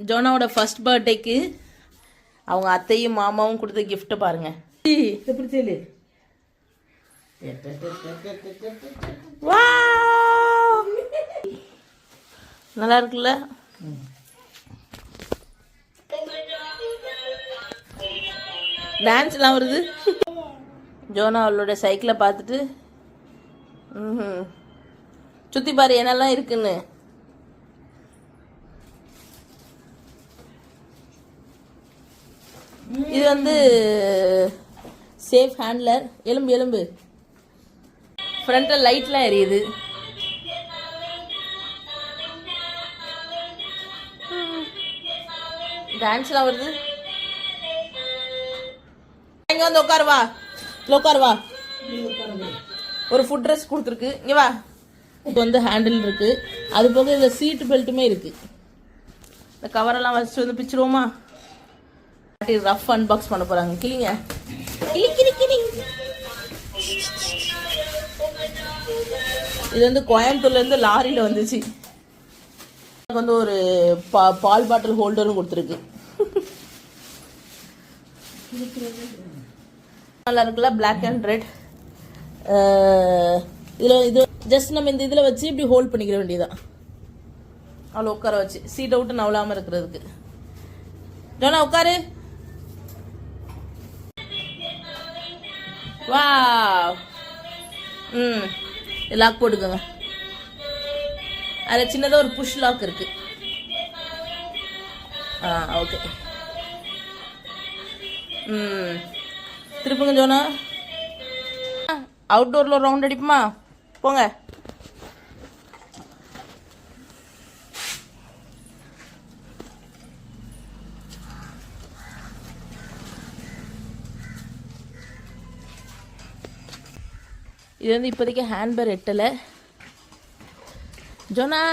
ஜோனாவோட first பர்த்டேக்கு அவங்க அத்தையும் மாமாவும் கொடுத்த கிஃப்ட் பாருங்க. எப்படி சொல்லு? நல்லா இருக்குல்ல? டான்ஸ்லாம் வருது. ஜோனா அவளோட சைக்கிளை பார்த்துட்டு சுற்றி பாரு என்னெல்லாம் இருக்குன்னு. இது வந்து சேஃப் ஹேண்ட்லர். எலும்பு எலும்பு ஃப்ரண்ட்டில் லைட்லாம் எரியுது. டான்ஸ்லாம் வருது. இங்கே வந்து உட்காருவா, உட்காருவா. ஒரு ஃபுட் ட்ரெஸ் கொடுத்துருக்கு. இங்கே வா. இப்போ வந்து ஹேண்டில் இருக்கு. அது போக இந்த சீட்டு பெல்ட்டுமே இருக்கு. இந்த கவரெல்லாம் வச்சுட்டு வந்து பிச்சிருவோமா? ரஃப் அன்பாக்ஸ் பண்ண போறாங்க. கிளிங்க இது வந்து கோயம்புத்தூர்ல இருந்து லாரியில வந்துச்சு. வந்து ஒரு பால் பாட்டில் ஹோல்டரும் கொடுத்துருக்கு. நல்லா இருக்குல்ல? Black and red. இதில் இது ஜஸ்ட் நம்ம இந்த இதில் வச்சு இப்படி ஹோல்ட் பண்ணிக்கிற வேண்டியதான். அவளை உட்கார வச்சு சீட்டை விட்டு நவலாமல் இருக்கிறதுக்கு. ஜோனா உட்காரு. வா. லாக் போட்டுக்கோங்க. அதில் சின்னதாக ஒரு புஷ் லாக் இருக்கு. ஓகே. திருப்புங்க ஜோனா. அவுட்டோர்ல ரவுண்ட் அடிப்புமா? போங்க. இது வந்து இப்போதைக்கு ஹேண்ட்பேர் எட்டலை. ஜோனா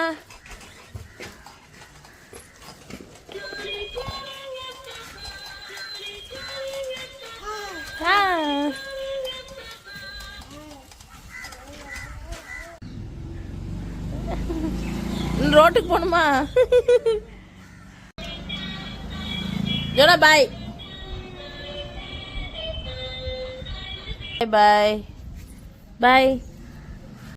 ரோட்டுக்கு போகணுமா? ஜோனா பாய் பாய் பாய்.